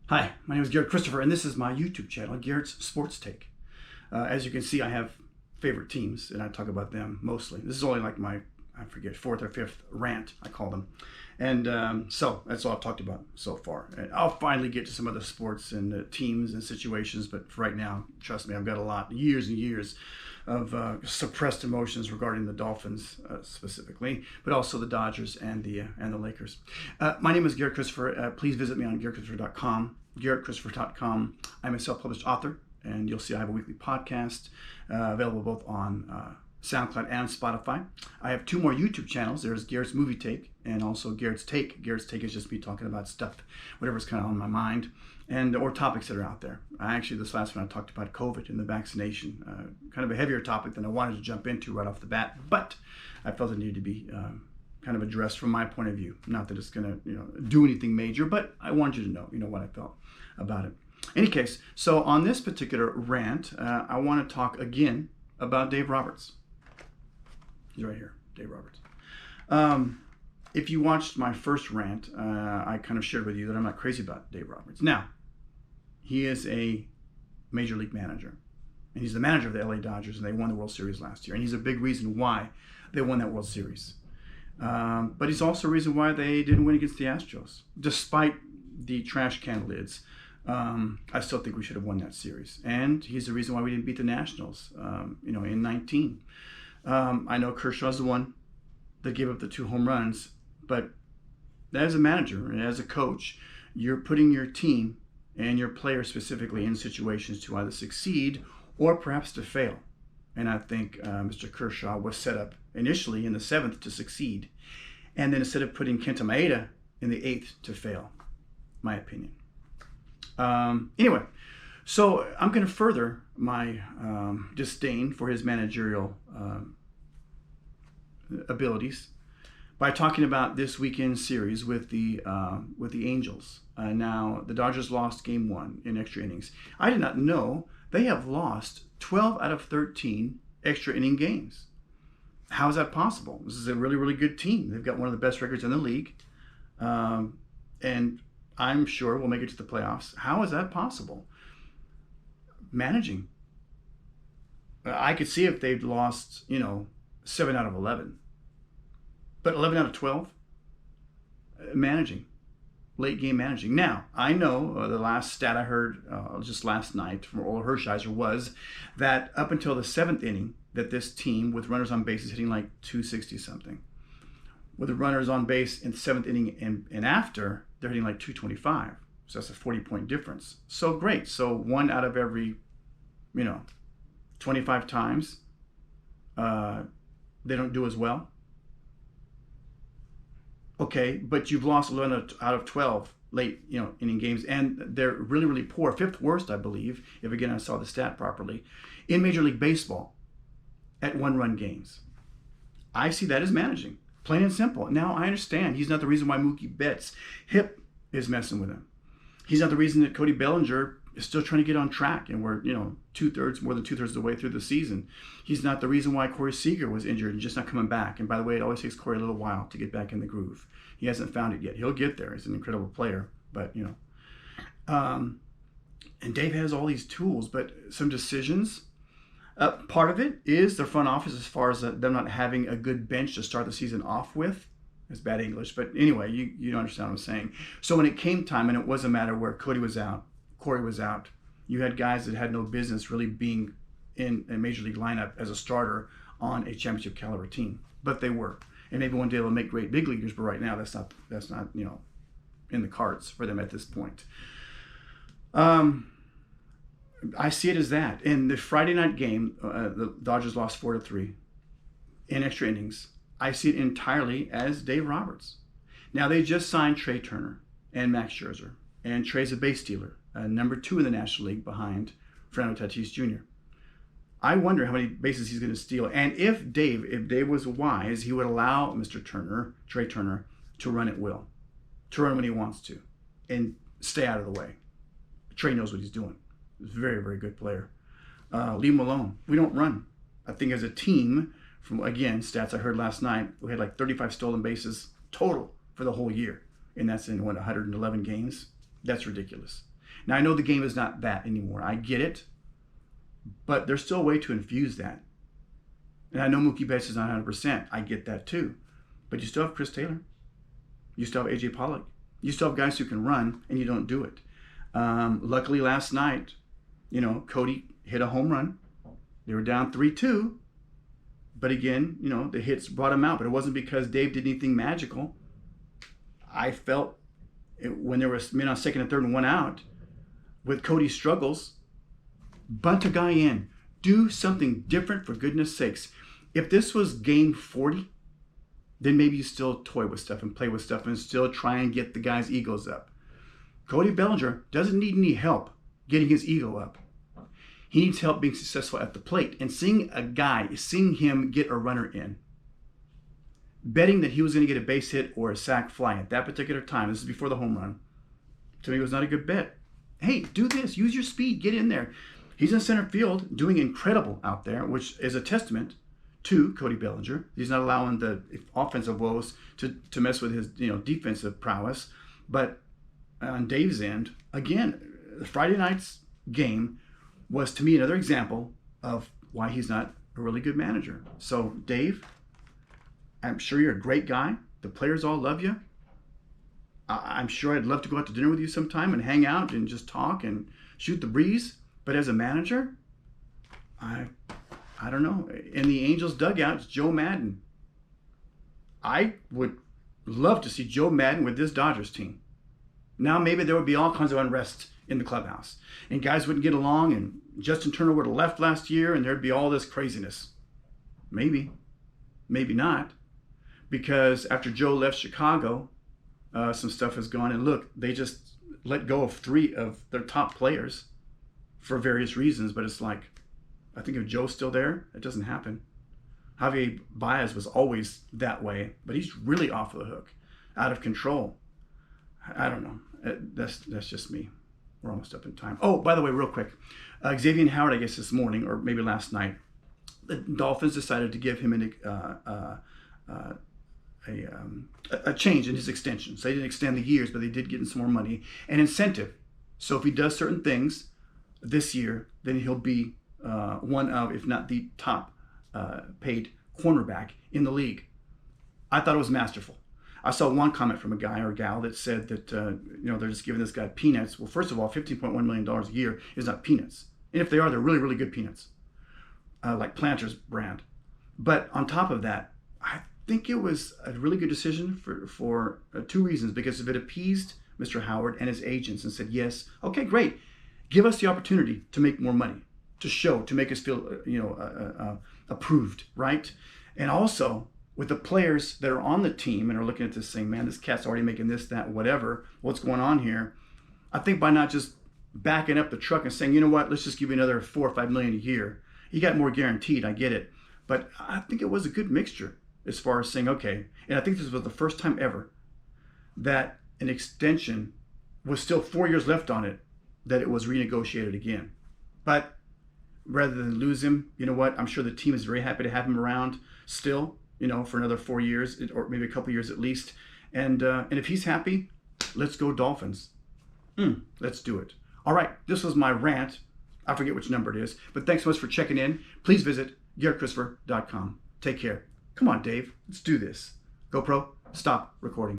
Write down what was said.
Hi, my name is Garrett Christopher, and this is my YouTube channel, Garrett's Sports Take. As you can see, I have favorite teams, and I talk about them mostly. This is only like my, I forget, fourth or fifth rant, I call them. And so that's all I've talked about so far. And I'll finally get to some other sports and teams and situations, but for right now, trust me, I've got a lot, years and years of suppressed emotions regarding the Dolphins specifically, but also the Dodgers and the Lakers. My name is Garrett Christopher. Please visit me on GarrettChristopher.com. GarrettChristopher.com. I'm a self-published author, and you'll see I have a weekly podcast available both on Soundcloud and Spotify. I have two more YouTube channels. There's Garrett's Movie Take and also Garrett's Take. Garrett's Take is just me talking about stuff, whatever's kind of on my mind, and or topics that are out there. Actually, this last one I talked about COVID and the vaccination, kind of a heavier topic than I wanted to jump into right off the bat, but I felt it needed to be kind of addressed from my point of view. Not that it's going to do anything major, but I wanted you to know what I felt about it. Any case, so on this particular rant, I want to talk again about Dave Roberts. He's right here, Dave Roberts. If you watched my first rant, I kind of shared with you that I'm not crazy about Dave Roberts. Now, he is a major league manager, and he's the manager of the LA Dodgers, and they won the World Series last year, and he's a big reason why they won that World Series. But he's also a reason why they didn't win against the Astros, despite the trash can lids. I still think we should have won that series, and he's the reason why we didn't beat the Nationals, in 19. I know Kershaw's the one that gave up the 2 home runs, but as a manager and as a coach, you're putting your team and your players specifically in situations to either succeed or perhaps to fail. And I think Mr. Kershaw was set up initially in the 7th to succeed, and then instead of putting Kenta Maeda in the 8th to fail, my opinion. Anyway, so I'm going to further my disdain for his managerial abilities by talking about this weekend series with the Angels. Now, the Dodgers lost Game 1 in extra innings. I did not know they have lost 12 out of 13 extra inning games. How is that possible? This is a really, really good team. They've got one of the best records in the league. And I'm sure we'll make it to the playoffs. How is that possible? Managing. I could see if they'd lost, 7 out of 11. But 11 out of 12? Managing. Late game managing. Now, I know the last stat I heard just last night from Ola Hershiser was that up until the 7th inning, that this team with runners on base is hitting like 260 something. With the runners on base in the 7th inning and after, they're hitting like 225. So that's a 40-point difference. So great. So 1 out of every, 25 times, they don't do as well. Okay, but you've lost 11 out of 12 late, inning games, and they're really, really poor. 5th worst, I believe, if again I saw the stat properly, in Major League Baseball at 1-run games. I see that as managing, plain and simple. Now, I understand he's not the reason why Mookie Betts' hip is messing with him. He's not the reason that Cody Bellinger is still trying to get on track, and we're, more than two-thirds of the way through the season. He's not the reason why Corey Seager was injured and just not coming back. And by the way, it always takes Corey a little while to get back in the groove. He hasn't found it yet. He'll get there. He's an incredible player, but, and Dave has all these tools, but some decisions. Part of it is the front office as far as them not having a good bench to start the season off with. It's bad English, but anyway, you understand what I'm saying. So when it came time, and it was a matter where Cody was out, Corey was out, you had guys that had no business really being in a major league lineup as a starter on a championship caliber team, but they were. And maybe one day they'll make great big leaguers, but right now that's not in the cards for them at this point. I see it as that. In the Friday night game, the Dodgers lost 4-3 in extra innings. I see it entirely as Dave Roberts. Now, they just signed Trey Turner and Max Scherzer, and Trey's a base stealer, number 2 in the National League behind Fernando Tatis Jr. I wonder how many bases he's going to steal. And if Dave was wise, he would allow Trey Turner, to run at will, to run when he wants to, and stay out of the way. Trey knows what he's doing. He's a very, very good player. Leave him alone. We don't run. I think as a team, from, again, stats I heard last night, we had like 35 stolen bases total for the whole year. And that's in, 111 games? That's ridiculous. Now, I know the game is not that anymore. I get it. But there's still a way to infuse that. And I know Mookie Betts is not 100%. I get that too. But you still have Chris Taylor. You still have A.J. Pollock. You still have guys who can run, and you don't do it. Luckily, last night, Cody hit a home run. They were down 3-2. But again, the hits brought him out. But it wasn't because Dave did anything magical. I felt when there was men on second and third and one out, with Cody's struggles, bunt a guy in. Do something different, for goodness sakes. If this was game 40, then maybe you still toy with stuff and play with stuff and still try and get the guy's egos up. Cody Bellinger doesn't need any help getting his ego up. He needs help being successful at the plate. And seeing him get a runner in, betting that he was going to get a base hit or a sac fly at that particular time, this is before the home run, to me was not a good bet. Hey, do this. Use your speed. Get in there. He's in center field doing incredible out there, which is a testament to Cody Bellinger. He's not allowing the offensive woes to mess with his defensive prowess. But on Dave's end, again, Friday night's game was to me another example of why he's not a really good manager. So Dave, I'm sure you're a great guy. The players all love you. I'm sure I'd love to go out to dinner with you sometime and hang out and just talk and shoot the breeze. But as a manager, I don't know. In the Angels dugout, it's Joe Madden. I would love to see Joe Madden with this Dodgers team. Now maybe there would be all kinds of unrest in the clubhouse. And guys wouldn't get along, and Justin Turner would have left last year, and there'd be all this craziness. Maybe. Maybe not. Because after Joe left Chicago, some stuff has gone. And look, they just let go of 3 of their top players for various reasons. But it's like, I think if Joe's still there, it doesn't happen. Javier Baez was always that way, but he's really off the hook, out of control. I don't know. That's just me. We're almost up in time. Oh, by the way, real quick, Xavier Howard, I guess this morning or maybe last night, the Dolphins decided to give him a change in his extension. So they didn't extend the years, but they did get him some more money and incentive. So if he does certain things this year, then he'll be one of, if not the top paid cornerback in the league. I thought it was masterful. I saw one comment from a guy or a gal that said that they're just giving this guy peanuts. Well, first of all, $15.1 million a year is not peanuts. And if they are, they're really, really good peanuts, like Planters brand. But on top of that, I think it was a really good decision for 2 reasons. Because if it appeased Mr. Howard and his agents and said, yes, okay, great. Give us the opportunity to make more money, to make us feel, approved, right? And also, with the players that are on the team and are looking at this saying, man, this cat's already making this, that, whatever, what's going on here? I think by not just backing up the truck and saying, you know what, let's just give you another $4 or $5 million a year. You got more guaranteed, I get it. But I think it was a good mixture as far as saying, okay, and I think this was the first time ever that an extension was still 4 years left on it, that it was renegotiated again. But rather than lose him, you know what, I'm sure the team is very happy to have him around still, for another 4 years, or maybe a couple years at least. And if he's happy, let's go Dolphins. Let's do it. All right, this was my rant. I forget which number it is, but thanks so much for checking in. Please visit GaretChristopher.com. Take care. Come on, Dave. Let's do this. GoPro, stop recording.